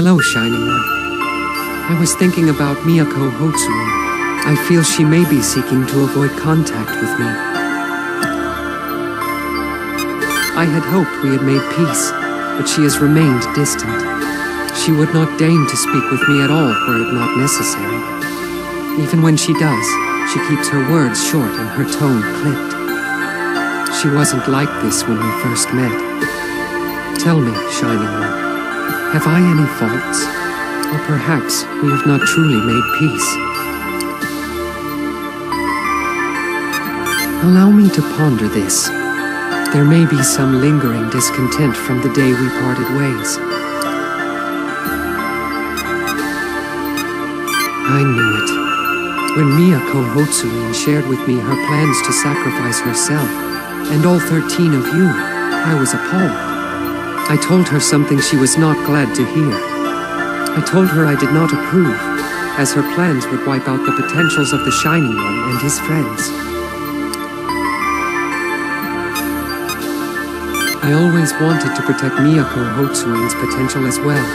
Hello, Shining One. I was thinking about Miyako Hotsui. I feel she may be seeking to avoid contact with me. I had hoped we had made peace, but she has remained distant. She would not deign to speak with me at all were it not necessary. Even when she does, she keeps her words short and her tone clipped. She wasn't like this when we first met. Tell me, Shining One, have I any faults? Or perhaps we have not truly made peace? Allow me to ponder this. There may be some lingering discontent from the day we parted ways. I knew it. When Miyako Hotsui shared with me her plans to sacrifice herself, and all 13 of you, I was appalled. I told her something she was not glad to hear. I told her I did not approve, as her plans would wipe out the potentials of the Shining One and his friends. I always wanted to protect Miyako Hotsui's potential as well.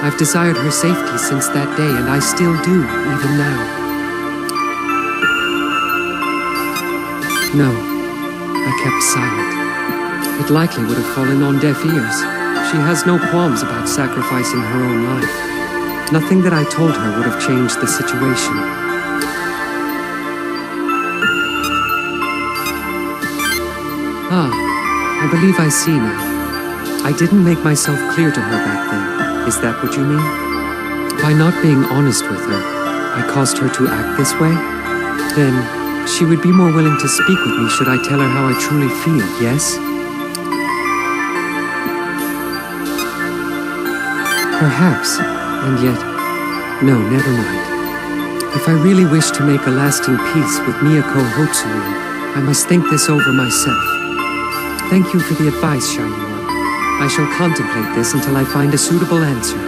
I've desired her safety since that day, and I still do, even now. No, I kept silent. It likely would have fallen on deaf ears. She has no qualms about sacrificing her own life. Nothing that I told her would have changed the situation. I believe I see now. I didn't make myself clear to her back then. Is that what you mean? By not being honest with her, I caused her to act this way? Then, she would be more willing to speak with me should I tell her how I truly feel, yes? Perhaps, and yet, no, never mind. If I really wish to make a lasting peace with Miyako Hotsui, I must think this over myself. Thank you for the advice, Shining One. I shall contemplate this until I find a suitable answer.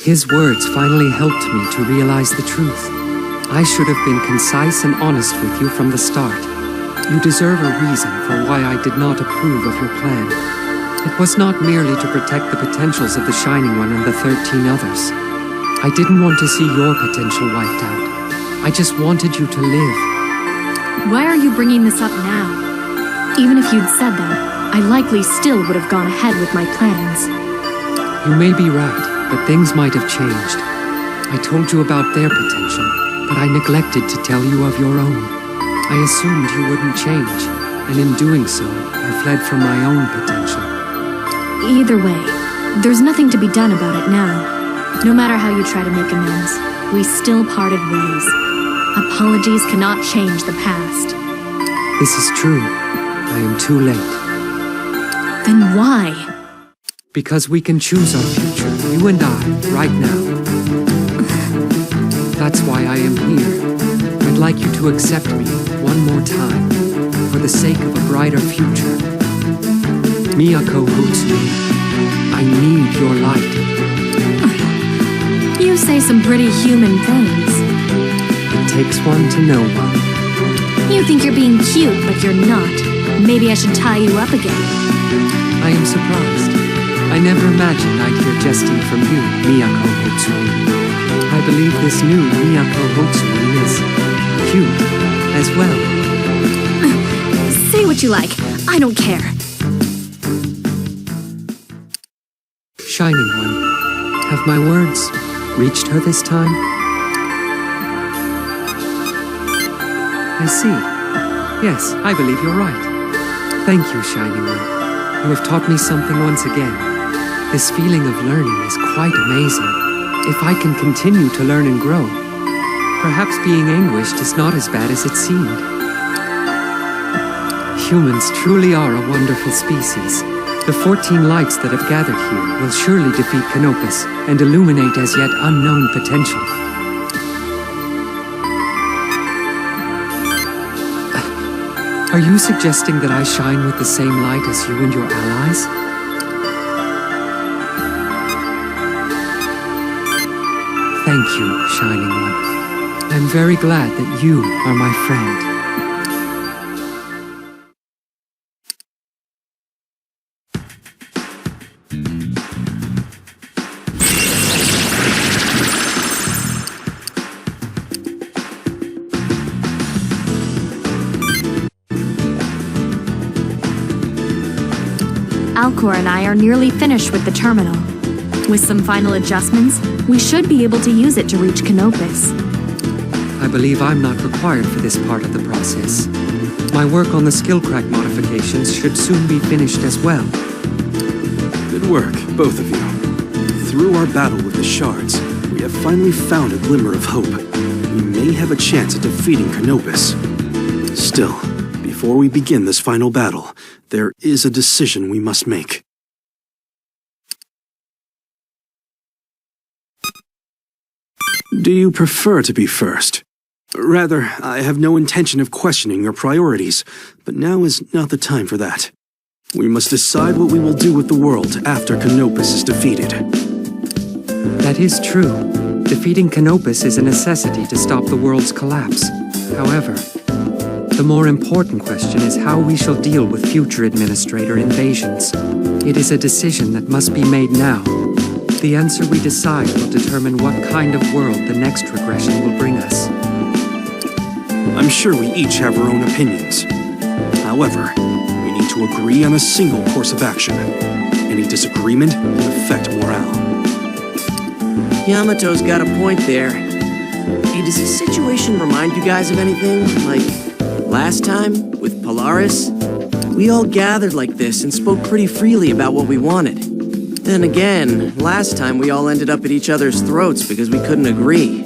His words finally helped me to realize the truth. I should have been concise and honest with you from the start. You deserve a reason for why I did not approve of your plan. It was not merely to protect the potentials of the Shining One and the 13 others. I didn't want to see your potential wiped out. I just wanted you to live. Why are you bringing this up now? Even if you'd said that, I likely still would have gone ahead with my plans. You may be right, but things might have changed. I told you about their potential, but I neglected to tell you of your own. I assumed you wouldn't change, and in doing so, I fled from my own potential. Either way, there's nothing to be done about it now. No matter how you try to make amends, we still parted ways. Apologies cannot change the past. This is true. I am too late. Then why? Because we can choose our future, you and I, right now. That's why I am here. I'd like you to accept me one more time, for the sake of a brighter future. Miyako Hotsui, I need your light. You say some pretty human things. It takes one to know one. You think you're being cute, but you're not. Maybe I should tie you up again. I am surprised. I never imagined I'd hear jesting from you, Miyako Hotsui. I believe this new Miyako Hotsui is cute as well. Say what you like. I don't care. Shining One, have my words reached her this time? I see. Yes, I believe you're right. Thank you, Shining One. You have taught me something once again. This feeling of learning is quite amazing. If I can continue to learn and grow, perhaps being anguished is not as bad as it seemed. Humans truly are a wonderful species. The 14 lights that have gathered here will surely defeat Canopus and illuminate as yet unknown potential. Are you suggesting that I shine with the same light as you and your allies? Thank you, Shining One. I'm very glad that you are my friend. Alcor and I are nearly finished with the terminal. With some final adjustments, we should be able to use it to reach Canopus. I believe I'm not required for this part of the process. My work on the skill crack modifications should soon be finished as well. Good work, both of you. Through our battle with the shards, we have finally found a glimmer of hope. We may have a chance at defeating Canopus. Still, before we begin this final battle, there is a decision we must make. Do you prefer to be first? Rather, I have no intention of questioning your priorities, but now is not the time for that. We must decide what we will do with the world after Canopus is defeated. That is true. Defeating Canopus is a necessity to stop the world's collapse. However, the more important question is how we shall deal with future administrator invasions. It is a decision that must be made now. The answer we decide will determine what kind of world the next regression will bring us. I'm sure we each have our own opinions. However, we need to agree on a single course of action. Any disagreement will affect morale. Yamato's got a point there. Hey, does this situation remind you guys of anything? Like last time, with Polaris? We all gathered like this and spoke pretty freely about what we wanted. Then again, last time we all ended up at each other's throats because we couldn't agree.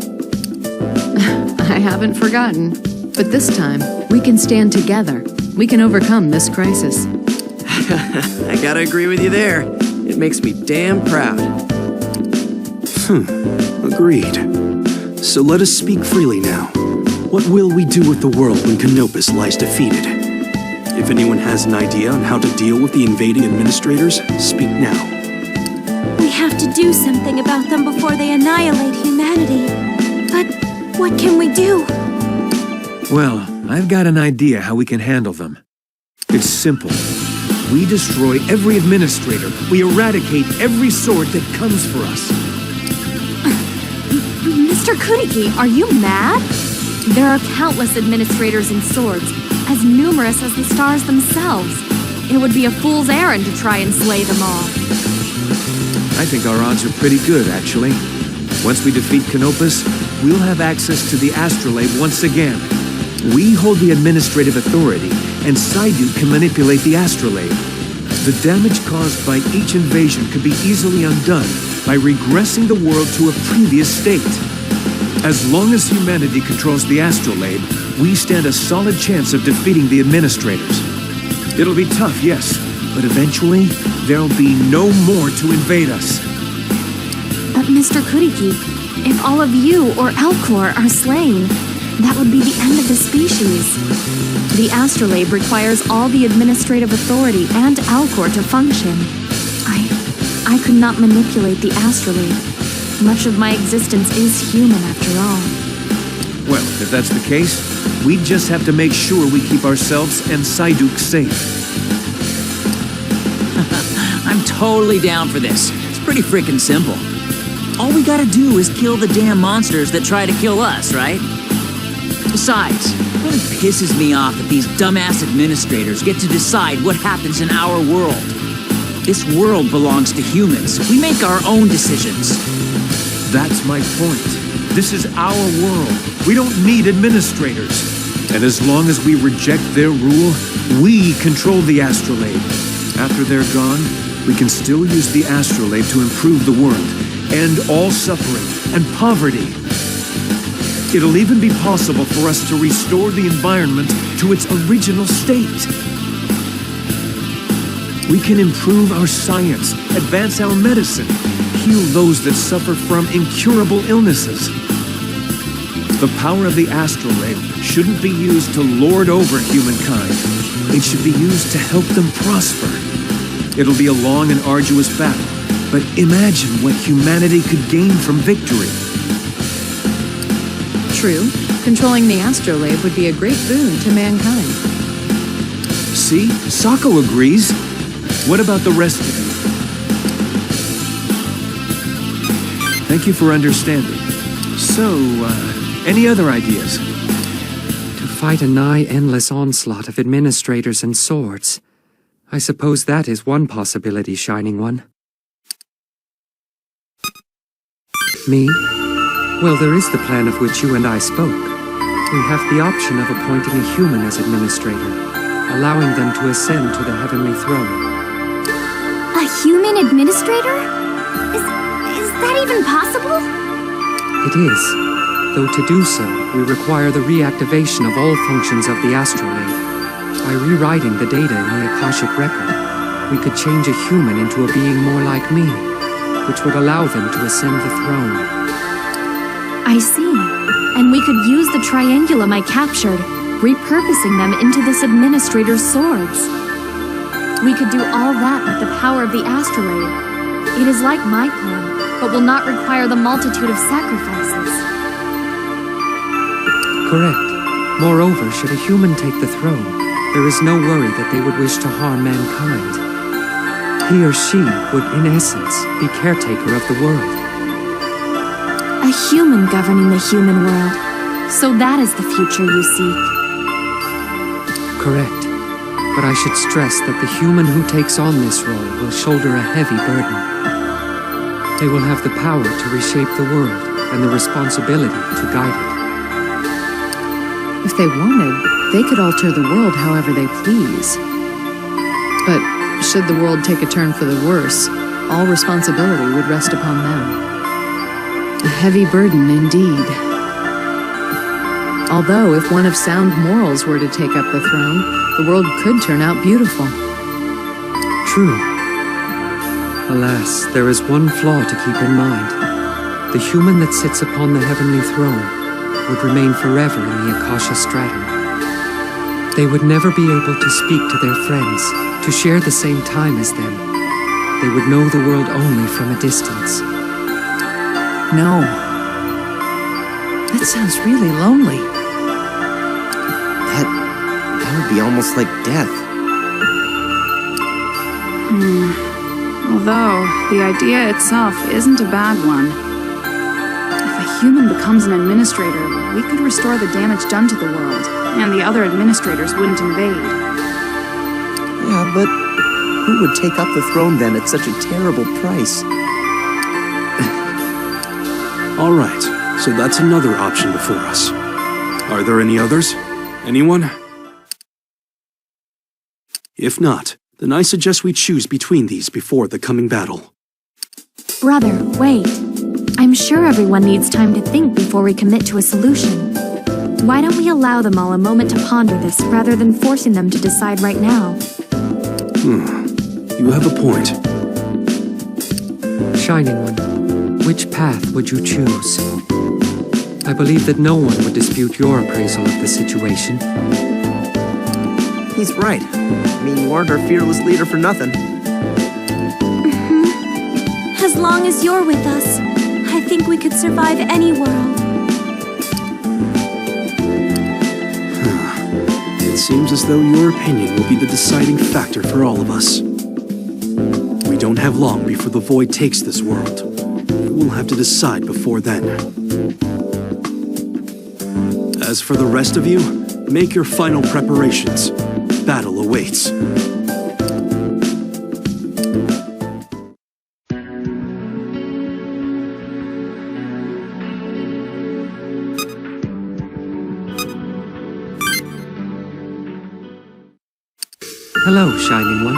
I haven't forgotten. But this time, we can stand together. We can overcome this crisis. I gotta agree with you there. It makes me damn proud. Agreed. So let us speak freely now. What will we do with the world when Canopus lies defeated? If anyone has an idea on how to deal with the invading administrators, speak now. We have to do something about them before they annihilate humanity. But what can we do? Well, I've got an idea how we can handle them. It's simple. We destroy every administrator. We eradicate every sword that comes for us. Mr. Kuriki, are you mad? There are countless administrators and swords, as numerous as the stars themselves. It would be a fool's errand to try and slay them all. I think our odds are pretty good, actually. Once we defeat Canopus, we'll have access to the astrolabe once again. We hold the administrative authority, and Saiduq can manipulate the astrolabe. The damage caused by each invasion could be easily undone by regressing the world to a previous state. As long as humanity controls the astrolabe, we stand a solid chance of defeating the administrators. It'll be tough, yes, but eventually, there'll be no more to invade us. But Mr. Kuriki, if all of you or Alcor are slain, that would be the end of the species. The astrolabe requires all the administrative authority and Alcor to function. I could not manipulate the astrolabe. Much of my existence is human after all. Well, if that's the case, we just have to make sure we keep ourselves and Saiduq safe. I'm totally down for this. It's pretty freaking simple. All we gotta do is kill the damn monsters that try to kill us, right? Besides, it really pisses me off that these dumbass administrators get to decide what happens in our world. This world belongs to humans. We make our own decisions. That's my point. This is our world. We don't need administrators. And as long as we reject their rule, we control the astrolabe. After they're gone, we can still use the astrolabe to improve the world, end all suffering and poverty. It'll even be possible for us to restore the environment to its original state. We can improve our science, advance our medicine, heal those that suffer from incurable illnesses. The power of the astrolabe shouldn't be used to lord over humankind. It should be used to help them prosper. It'll be a long and arduous battle, but imagine what humanity could gain from victory. True, controlling the astrolabe would be a great boon to mankind. See? Sako agrees. What about the rest of you? Thank you for understanding. So, any other ideas? To fight a nigh-endless onslaught of administrators and swords. I suppose that is one possibility, Shining One. Me? Well, there is the plan of which you and I spoke. We have the option of appointing a human as administrator, allowing them to ascend to the heavenly throne. A human administrator? Is that even possible? It is, though to do so, we require the reactivation of all functions of the astrolabe. By rewriting the data in the Akashic record, we could change a human into a being more like me, which would allow them to ascend the throne. I see. And we could use the triangulum I captured, repurposing them into this administrator's swords. We could do all that with the power of the astrolabe. It is like my plan, but will not require the multitude of sacrifices. Correct. Moreover, should a human take the throne, there is no worry that they would wish to harm mankind. He or she would, in essence, be caretaker of the world. A human governing the human world. So that is the future you seek. Correct. But I should stress that the human who takes on this role will shoulder a heavy burden. They will have the power to reshape the world and the responsibility to guide it. If they wanted, they could alter the world however they please. But should the world take a turn for the worse, all responsibility would rest upon them. A heavy burden indeed. Although if one of sound morals were to take up the throne, the world could turn out beautiful. True. Alas, there is one flaw to keep in mind. The human that sits upon the heavenly throne would remain forever in the Akasha stratum. They would never be able to speak to their friends, to share the same time as them. They would know the world only from a distance. No. That sounds really lonely. That would be almost like death. Although, the idea itself isn't a bad one. If a human becomes an administrator, we could restore the damage done to the world, and the other administrators wouldn't invade. Yeah, but who would take up the throne then at such a terrible price? All right, so that's another option before us. Are there any others? Anyone? If not, then I suggest we choose between these before the coming battle. Brother, wait. I'm sure everyone needs time to think before we commit to a solution. Why don't we allow them all a moment to ponder this rather than forcing them to decide right now? You have a point. Shining One, which path would you choose? I believe that no one would dispute your appraisal of the situation. He's right. I mean, you aren't our fearless leader for nothing. As long as you're with us, I think we could survive any world. It seems as though your opinion will be the deciding factor for all of us. We don't have long before the Void takes this world. We'll have to decide before then. As for the rest of you, make your final preparations. Battle awaits. Hello, Shining One.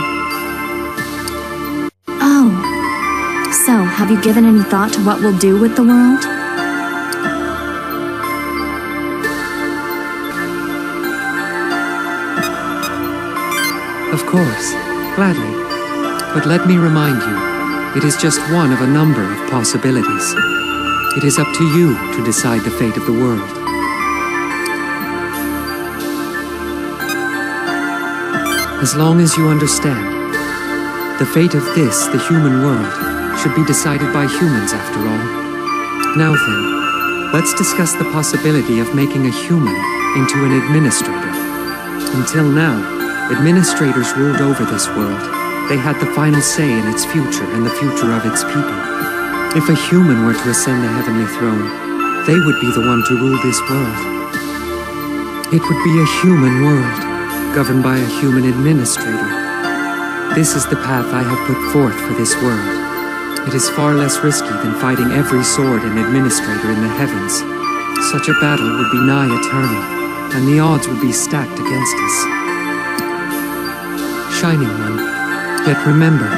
Oh. So, have you given any thought to what we'll do with the world? Of course, gladly. But let me remind you, it is just one of a number of possibilities. It is up to you to decide the fate of the world. As long as you understand, the fate of this, the human world, should be decided by humans after all. Now then, let's discuss the possibility of making a human into an administrator. Until now, administrators ruled over this world. They had the final say in its future and the future of its people. If a human were to ascend the heavenly throne, they would be the one to rule this world. It would be a human world, governed by a human administrator. This is the path I have put forth for this world. It is far less risky than fighting every sword and administrator in the heavens. Such a battle would be nigh eternal, and the odds would be stacked against us. Shining One, yet remember,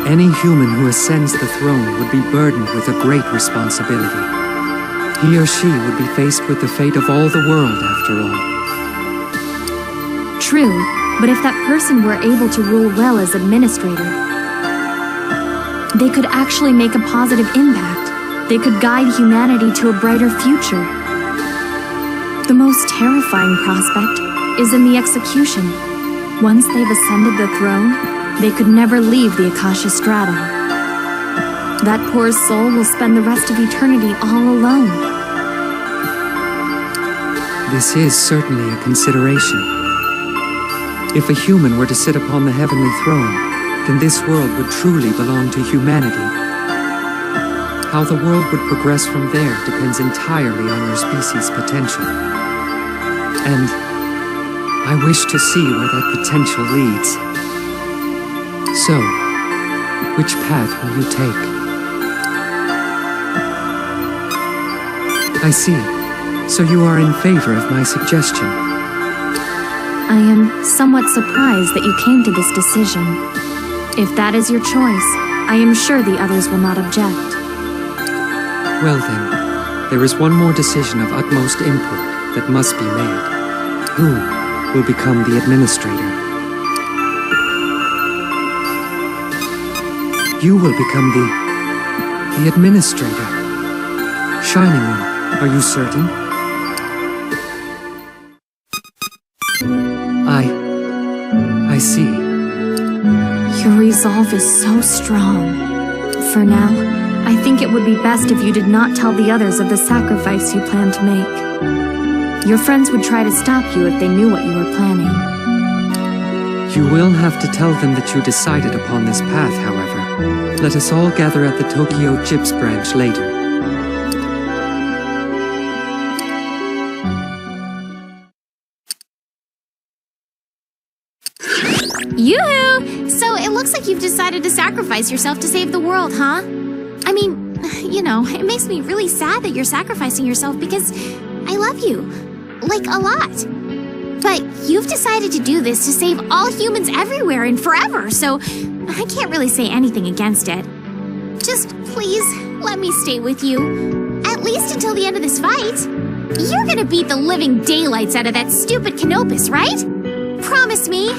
any human who ascends the throne would be burdened with a great responsibility. He or she would be faced with the fate of all the world, after all. True, but if that person were able to rule well as administrator, they could actually make a positive impact. They could guide humanity to a brighter future. The most terrifying prospect is in the execution. Once they've ascended the throne, they could never leave the Akasha Stratum. That poor soul will spend the rest of eternity all alone. This is certainly a consideration. If a human were to sit upon the heavenly throne, then this world would truly belong to humanity. How the world would progress from there depends entirely on your species' potential. And I wish to see where that potential leads. So, which path will you take? I see. So you are in favor of my suggestion. I am somewhat surprised that you came to this decision. If that is your choice, I am sure the others will not object. Well then, there is one more decision of utmost import that must be made. Who will become the administrator? You will become the administrator. Shining One, are you certain? I see. Your resolve is so strong. For now, I think it would be best if you did not tell the others of the sacrifice you plan to make. Your friends would try to stop you if they knew what you were planning. You will have to tell them that you decided upon this path, however. Let us all gather at the Tokyo Chips branch later. Yoo-hoo! So it looks like you've decided to sacrifice yourself to save the world, huh? I mean, you know, it makes me really sad that you're sacrificing yourself because I love you. Like, a lot. But you've decided to do this to save all humans everywhere and forever, so I can't really say anything against it. Just please, let me stay with you. At least until the end of this fight. You're gonna beat the living daylights out of that stupid Canopus, right? Promise me.